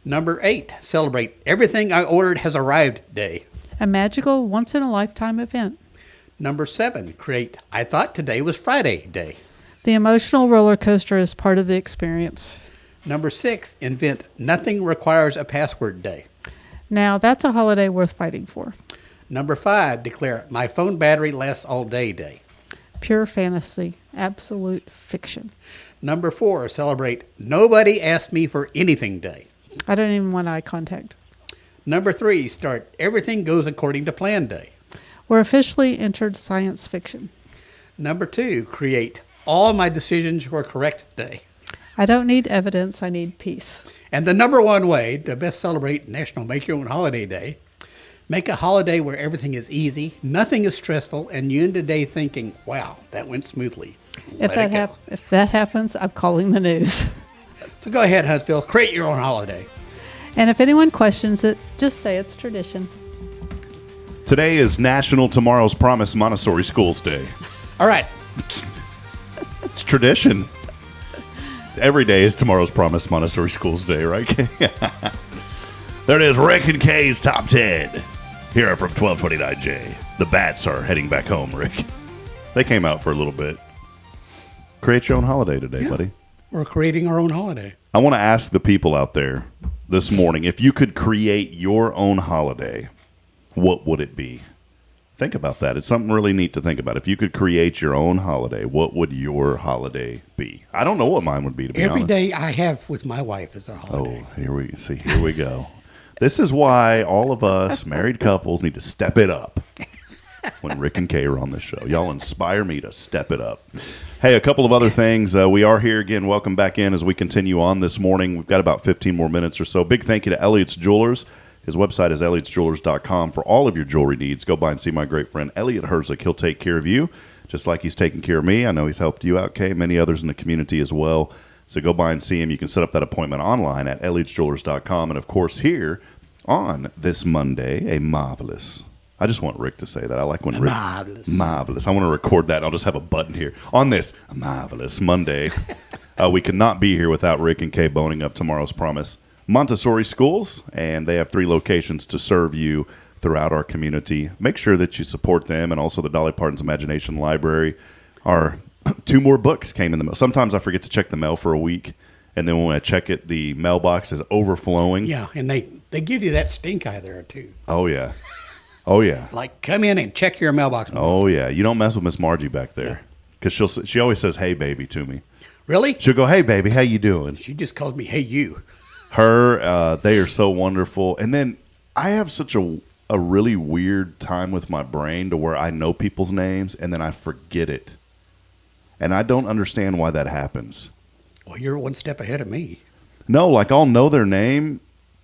Number 8, celebrate everything I ordered has arrived day. A magical, once-in-a-lifetime event. Number 7, create I thought today was Friday day. The emotional roller coaster is part of the experience. Number 6, invent nothing requires a password day. Now that's a holiday worth fighting for. Number 5, declare my phone battery lasts all day day. Pure fantasy. Absolute fiction. Number 4, celebrate nobody asked me for anything day. I don't even want eye contact. Number 3, start everything goes according to plan day. We're officially entered science fiction. Number 2, create all my decisions were correct day. I don't need evidence, I need peace. And the number 1 way to best celebrate National Make Your Own Holiday Day, make a holiday where everything is easy, nothing is stressful, and you end the day thinking, wow, that went smoothly. If that happens, I'm calling the news. So go ahead, Huntsville, create your own holiday. And if anyone questions it, just say it's tradition. Today is National Tomorrow's Promise Montessori Schools Day. All right. It's tradition. Every day is Tomorrow's Promise Montessori Schools Day, right? There it is, Rick and Kay's Top 10. Here from 1229J. The Bats are heading back home, Rick. They came out for a little bit. Create your own holiday today, buddy. We're creating our own holiday. I want to ask the people out there this morning, if you could create your own holiday, what would it be? Think about that. It's something really neat to think about. If you could create your own holiday, what would your holiday be? I don't know what mine would be, to be honest. Every day I have with my wife is a holiday. Oh, here we go. This is why all of us married couples need to step it up when Rick and Kay are on this show. Y'all inspire me to step it up. Hey, a couple of other things. We are here again. Welcome back in as we continue on this morning. We've got about 15 more minutes or so. Big thank you to Elliot's Jewelers. His website is elliotsjewelers.com for all of your jewelry needs. Go by and see my great friend Elliot Herzig. He'll take care of you just like he's taking care of me. I know he's helped you out, Kay, many others in the community as well. So go by and see him. You can set up that appointment online at elliotsjewelers.com. And, of course, here on this Monday, a marvelous. I just want Rick to say that. I like when Rick. Marvelous. I want to record that. I'll just have a button here. On this marvelous Monday, we could not be here without Rick and Kay boning up Tomorrow's Promise Montessori schools, and they have 3 locations to serve you throughout our community. Make sure that you support them, and also the Dolly Parton's Imagination Library. Our 2 more books came in the mail. Sometimes I forget to check the mail for a week, and then when I check it, the mailbox is overflowing. Yeah, and they give you that stink eye there, too. Oh, yeah. Oh, yeah. Like, come in and check your mailbox. Oh, yeah. You don't mess with Miss Margie back there. Because she always says, hey, baby, to me. Really? She'll go, hey, baby, how you doing? She just calls me, hey, you. Her, they are so wonderful. And then I have such a really weird time with my brain to where I know people's names and then I forget it. And I don't understand why that happens. Well, you're one step ahead of me. No, like I'll know their name,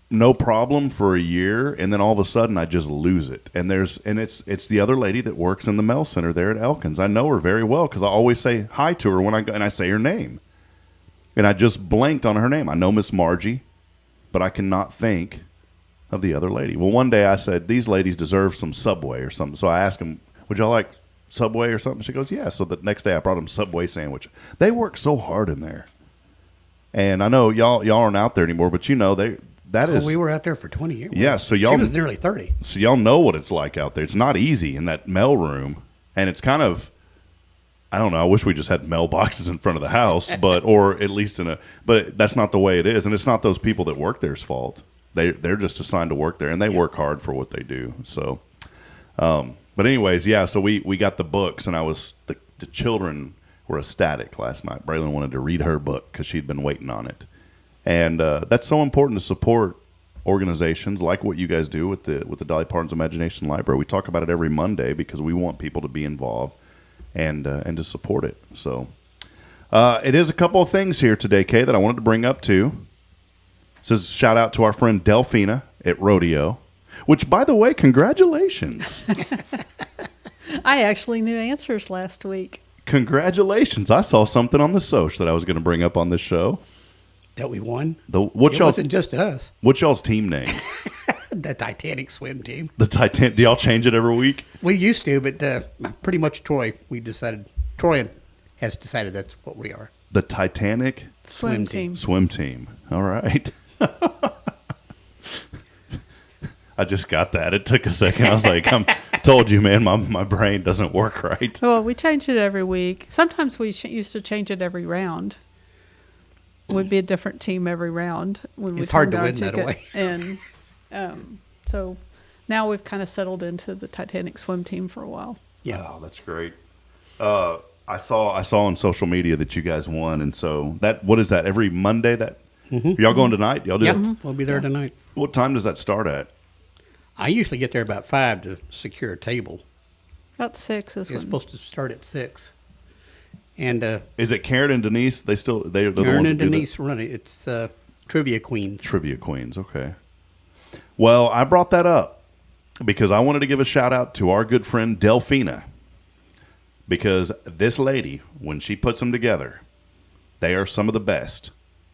no problem for a year, and then all of a sudden I just lose it. And it's the other lady that works in the mail center there at Elkins. I know her very well because I always say hi to her when I go and I say her name. And I just blanked on her name. I know Miss Margie, but I cannot think of the other lady. Well, one day I said, these ladies deserve some Subway or something. So I asked them, would y'all like Subway or something? She goes, yeah. So the next day I brought them Subway sandwich. They work so hard in there. And I know y'all aren't out there anymore, but you know, we were out there for 20 years. Yeah, so y'all. She was nearly 30. So y'all know what it's like out there. It's not easy in that mail room. And it's kind of, I don't know, I wish we just had mailboxes in front of the house, or at least but that's not the way it is. And it's not those people that work there's fault. They're just assigned to work there, and they work hard for what they do. So, but anyways, yeah, so we got the books, and the children were ecstatic last night. Braylon wanted to read her book because she'd been waiting on it. And that's so important to support organizations like what you guys do with the Dolly Parton's Imagination Library. We talk about it every Monday because we want people to be involved and to support it. So it is a couple of things here today, Kay, that I wanted to bring up too. It says shout out to our friend Delphina at Rodeo, which, by the way, congratulations. I actually knew answers last week. Congratulations. I saw something on the social that I was going to bring up on this show. That we won? It wasn't just us. What's y'all's team name? The Titanic swim team. The Titanic. Do y'all change it every week? We used to, but pretty much Troy has decided that's what we are. The Titanic swim team. Swim team. All right. I just got that. It took a second. I was like, told you, man, my brain doesn't work right. Well, we change it every week. Sometimes we used to change it every round. Would be a different team every round. It's hard to win that way. And so now we've kind of settled into the Titanic swim team for a while. Yeah, oh, that's great. I saw on social media that you guys won, and so what is that? Every Monday that y'all going tonight? Y'all do? Yeah, we'll be there tonight. What time does that start at? I usually get there about 5 to secure a table. About 6 is It's supposed to start at 6. And is it Karen and Denise? They're the ones Karen and that do Denise run it. It's Trivia Queens. Trivia Queens, okay. Well, I brought that up because I wanted to give a shout out to our good friend Delphina, because this lady, when she puts them together, they are some of the best.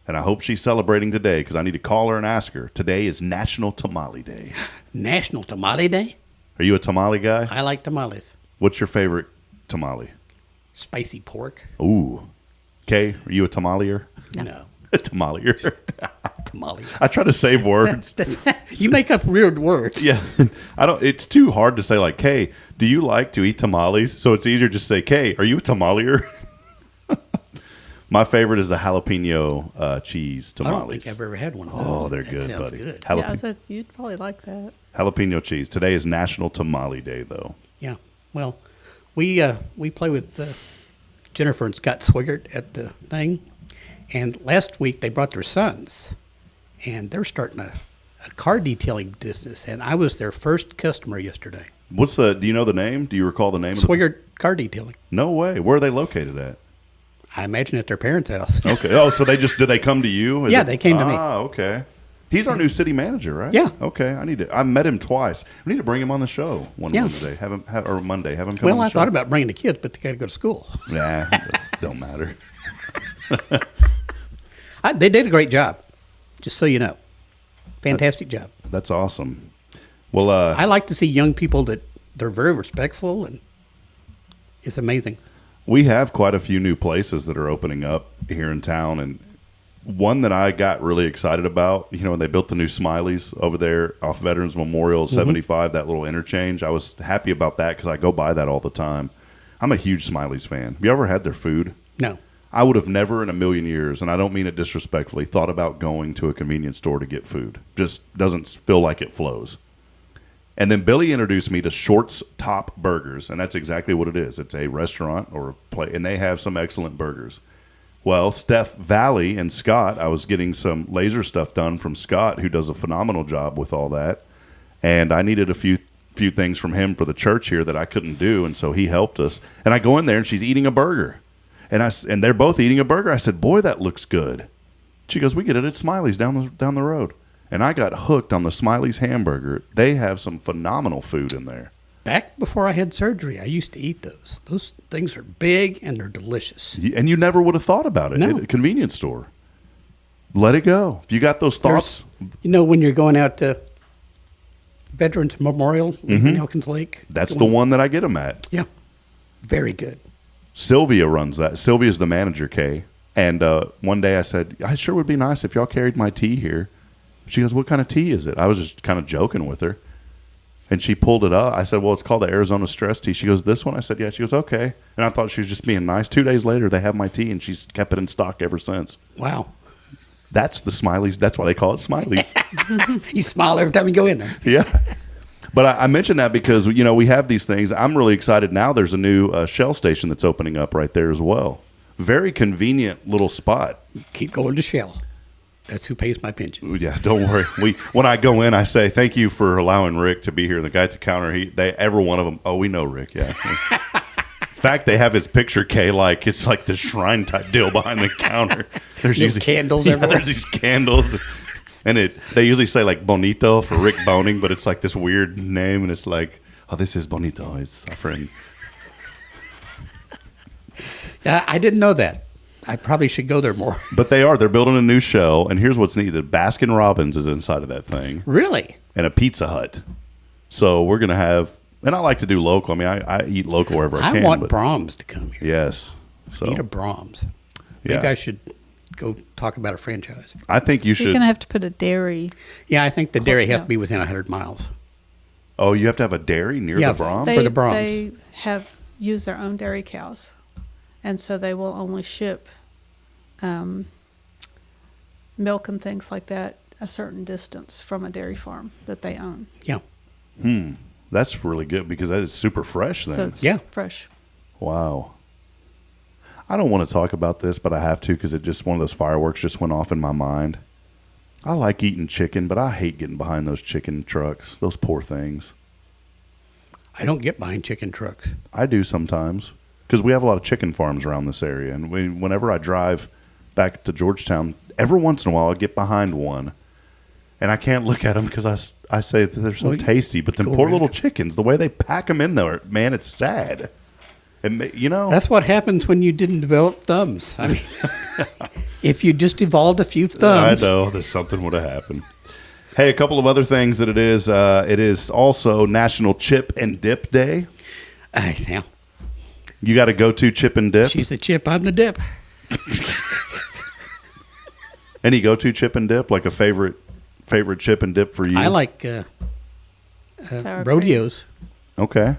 And I hope she's celebrating today because I need to call her and ask her. Today is National Tamale Day. National Tamale Day? Are you a tamale guy? I like tamales. What's your favorite tamale? Spicy pork. Ooh. Kay, are you a tamalier? No. A tamalier. tamale. I try to save words. You make up weird words. Yeah, I don't. It's too hard to say like, "Kay, do you like to eat tamales?" So it's easier just to say, "Kay, are you a tamalier?" My favorite is the jalapeno cheese I tamales. don't think I've ever had one of those. Oh, they're That good, sounds buddy. good. Yeah, I said you'd probably like that. Jalapeno cheese. Today is National Tamale Day, though. Yeah. Well, we play with Jennifer and Scott Swigert at the thing, and last week they brought their sons, and they're starting a car detailing business, and I was their first customer yesterday. Do you know the name? Do you recall the name? Swigert Car Detailing. No way. Where are they located at? I imagine at their parents' house. Okay. Oh, so did they come to you? Yeah, they came to me. Ah, okay. He's our new city manager, right? Yeah. Okay. I met him twice. We need to bring him on the show one Yeah. Wednesday. Or Monday. Have him come on Well, the I show. thought about bringing the kids, but they got to go to school. Nah, don't matter. They did a great job, just so you know. Fantastic job. That's awesome. Well, I like to see young people that they're very respectful, and it's amazing. we have quite a few new places that are opening up here in town, and one that I got really excited about, when they built the new Smileys over there off Veterans Memorial 75, that little interchange, I was happy about that because I go by that all the time. I'm a huge Smileys fan. Have you ever had their food? No. I would have never in a million years, and I don't mean it disrespectfully, thought about going to a convenience store to get food. Just doesn't feel like it flows. And then Billy introduced me to Short's Top Burgers, and that's exactly what it is. It's a restaurant or a place, and they have some excellent burgers. Well, Steph Valley and Scott, I was getting some laser stuff done from Scott, who does a phenomenal job with all that, and I needed a few things from him for the church here that I couldn't do, and so he helped us. And I go in there, and she's eating a burger, and they're both eating a burger. I said, "Boy, that looks good." She goes, "We get it at Smiley's down the road." And I got hooked on the Smiley's hamburger. They have some phenomenal food in there. Back before I had surgery, I used to eat those. Those things are big and they're delicious. And you never would have thought about it No. at a convenience store. Let it go. If you got those thoughts. When you're going out to Veterans Memorial in Elkins Lake. That's the one that I get them at. Yeah. Very good. Sylvia runs that. Sylvia's the manager, Kay. And one day I said, "I sure would be nice if y'all carried my tea here." She goes, "What kind of tea is it?" I was just kind of joking with her. And she pulled it up. I said, "Well, it's called the Arizona Stress Tea." She goes, "This one?" I said, "Yeah." She goes, "Okay." And I thought she was just being nice. 2 days later, they have my tea, and she's kept it in stock ever since. Wow. That's the Smileys. That's why they call it Smileys. You smile every time you go in there. Yeah. But I mentioned that because, we have these things. I'm really excited now. There's a new Shell station that's opening up right there as well. Very convenient little spot. Keep going to Shell. That's who pays my pension. Yeah, don't worry. When I go in, I say, "Thank you for allowing Rick to be here." The guy at the counter, every one of them, "Oh, we know Rick, yeah." In fact, they have his picture, Kay, like it's like the shrine type deal behind the counter. There's There's candles everywhere. There's these candles. And they usually say like Bonito for Rick Boning, but it's like this weird name, and it's like, "Oh, this is Bonito. He's suffering." Yeah, I didn't know that. I probably should go there more. But they're building a new Shell, and here's what's neat: the Baskin Robbins is inside of that thing. Really? And a Pizza Hut. So we're going to have, and I like to do local. I mean, I eat local wherever I can. I want Brahms to come here. Yes. So Eat a Brahms. Maybe Yeah. I should go talk about a franchise. I think you You're should. going to have to put a dairy. Yeah, I think the dairy has yeah. to be within 100 miles. Oh, you have to have a dairy near Yeah, the Brahms? For the Brahms. They have used their own dairy cows, and so they will only ship milk and things like that a certain distance from a dairy farm that they own. Yeah. That's really good because that is super fresh then. So it's Yeah. fresh. Wow. I don't want to talk about this, but I have to because one of those fireworks just went off in my mind. I like eating chicken, but I hate getting behind those chicken trucks. Those poor things. I don't get behind chicken trucks. I do sometimes because we have a lot of chicken farms around this area. And whenever I drive back to Georgetown, every once in a while I get behind one. And I can't look at them because I say that they're so tasty. But them go poor around little it. chickens, the way they pack them in there, man, it's sad. And, That's what happens when you didn't develop thumbs. I mean, if you just evolved a few thumbs. I know there's something would have happened. Hey, a couple of other things that it is. It is also National Chip and Dip Day. Now, You got to go to Chip and Dip. she's the chip, I'm the dip. Any go-to chip and dip, like a favorite chip and dip for you? I like Sour rodeos. Okay.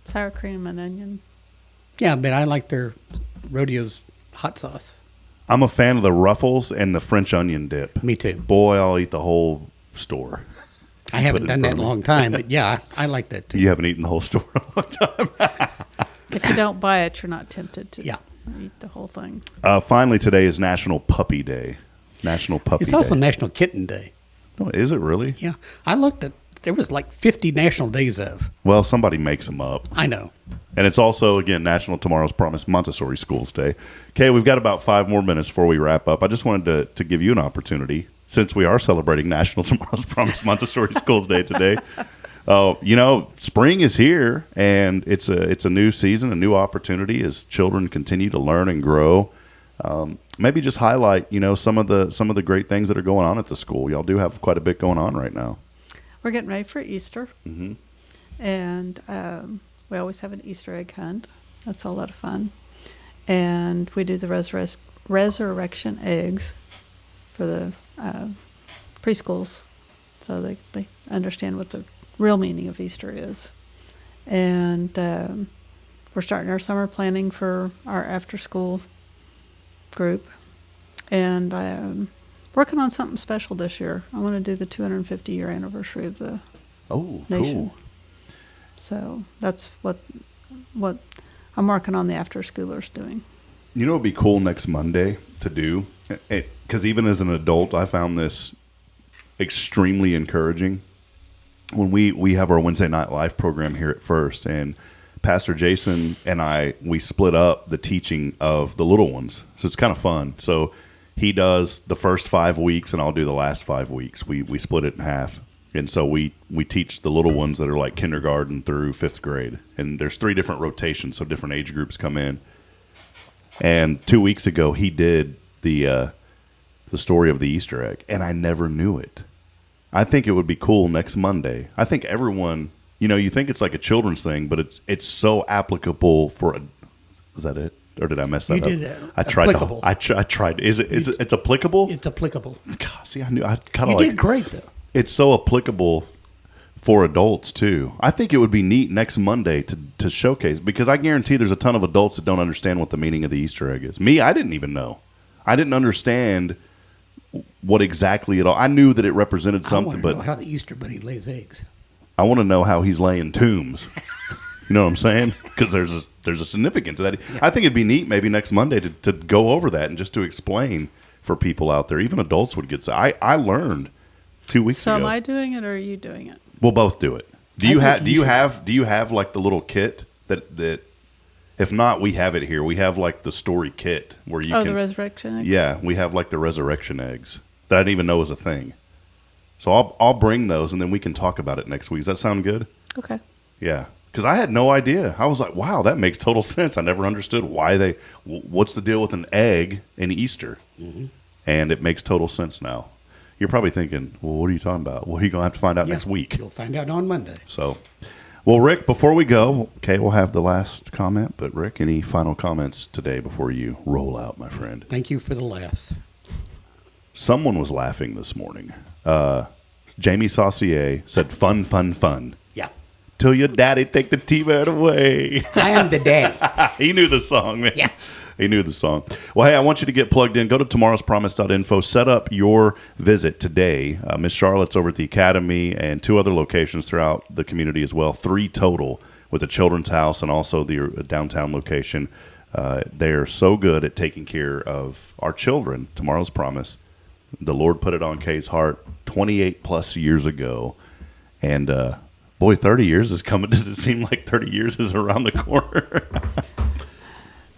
Sour cream and onion. Yeah, but I like their rodeos hot sauce. I'm a fan of the Ruffles and the French onion dip. Me too. Boy, I'll eat the whole store. I haven't done that in a long time, but yeah, I like that too. You haven't eaten the whole store in a long time. If you don't buy it, you're not tempted to Yeah. eat the whole thing. Finally, today is National Puppy Day. National Puppy It's Day. also National Kitten Day. Oh, is it really? Yeah, I looked at. There was like 50 national days of. Well, somebody makes them up. I know. And it's also, again, National Tomorrow's Promise Montessori Schools Day. Okay, we've got about 5 more minutes before we wrap up. I just wanted to give you an opportunity, since we are celebrating National Tomorrow's Promise Montessori Schools Day today. Spring is here, and it's a new season, a new opportunity as children continue to learn and grow. Maybe just highlight, some of the great things that are going on at the school. Y'all do have quite a bit going on right now. We're getting ready for Easter. Mm-hmm. And we always have an Easter egg hunt. That's a lot of fun. And we do the resurrection eggs for the preschools so they understand what the real meaning of Easter is. And we're starting our summer planning for our after-school group. And working on something special this year. I want to do the 250-year anniversary of the nation. Cool. So that's what I'm working on the after-schoolers doing. You know what would be cool next Monday to do? Because even as an adult, I found this extremely encouraging. When we have our Wednesday Night Live program here at First, and Pastor Jason and we split up the teaching of the little ones. So it's kind of fun. So he does the first 5 weeks, and I'll do the last 5 weeks. We split it in half. And so we teach the little ones that are like kindergarten through 5th grade. And there's 3 different rotations, so different age groups come in. And 2 weeks ago, he did the story of the Easter egg, and I never knew it. I think it would be cool next Monday. I think everyone, you think it's like a children's thing, but it's so applicable for is that it? Or did I mess that up? You did that. I tried. Applicable. I tried. It's applicable? It's applicable. God, see, I knew. I kind You of did great though. It's so applicable for adults too. I think it would be neat next Monday to showcase, because I guarantee there's a ton of adults that don't understand what the meaning of the Easter egg is. Me, I didn't even know. I didn't understand what exactly it all. I knew that it represented something, I want to but know how the Easter Bunny lays eggs. I want to know how he's laying tombs. You know what I'm saying? Because there's a significance to that. Yeah. I think it'd be neat maybe next Monday to go over that and just to explain for people out there. Even adults would get. I learned 2 weeks ago. So am I doing it or are you doing it? We'll both do it. Do you have like the little kit that if not, we have it here. We have like the story kit where you can. The resurrection eggs? Yeah, we have like the resurrection eggs that I didn't even know was a thing. So I'll bring those, and then we can talk about it next week. Does that sound good? Okay. Yeah, because I had no idea. I was like, wow, that makes total sense. I never understood why what's the deal with an egg in Easter? Mm-hmm. And it makes total sense now. You're probably thinking, well, what are you talking about? Well, you're going to have to find out next week. You'll find out on Monday. So, well, Rick, before we go, okay, we'll have the last comment. But, Rick, any final comments today before you roll out, my friend? Thank you for the laughs. Someone was laughing this morning. Jamie Saucier said, fun, fun, fun. Yeah. Till your daddy take the T-bird away. I am the daddy. He knew the song, man. Yeah. He knew the song. Well, hey, I want you to get plugged in. Go to tomorrowspromise.info. Set up your visit today. Miss Charlotte's over at the Academy and 2 other locations throughout the community as well. 3 total with the Children's House and also the downtown location. They are so good at taking care of our children. Tomorrow's Promise. The Lord put it on Kay's heart 28 plus years ago. And, boy, 30 years is coming. Does it seem like 30 years is around the corner?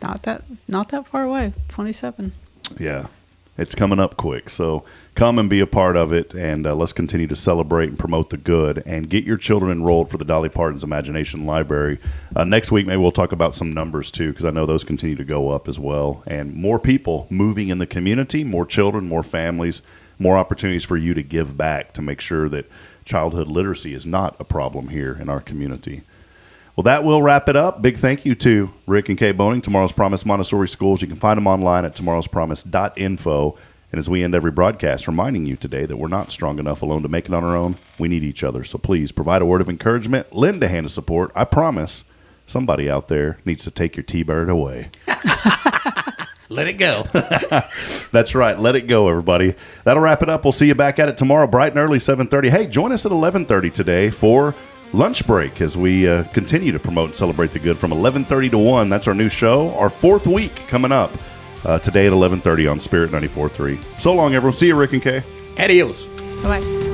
Not that far away. 27. Yeah, it's coming up quick. So come and be a part of it, and let's continue to celebrate and promote the good, and get your children enrolled for the Dolly Parton's Imagination Library. Next week, maybe we'll talk about some numbers too, because I know those continue to go up as well. And more people moving in the community, more children, more families, more opportunities for you to give back to make sure that childhood literacy is not a problem here in our community. Well, that will wrap it up. Big thank you to Rick and Kay Boning, Tomorrow's Promise Montessori Schools. You can find them online at tomorrowspromise.info. And as we end every broadcast, reminding you today that we're not strong enough alone to make it on our own. We need each other. So please provide a word of encouragement, lend a hand of support. I promise somebody out there needs to take your T-Bird away. Let it go. That's right. Let it go, everybody. That'll wrap it up. We'll see you back at it tomorrow, bright and early, 7:30. Hey, join us at 11:30 today for lunch break as we continue to promote and celebrate the good from 11:30 to 1. That's our new show, our 4th week coming up today at 11:30 on Spirit 94.3. So long, everyone. See you, Rick and Kay. Adios. Bye-bye.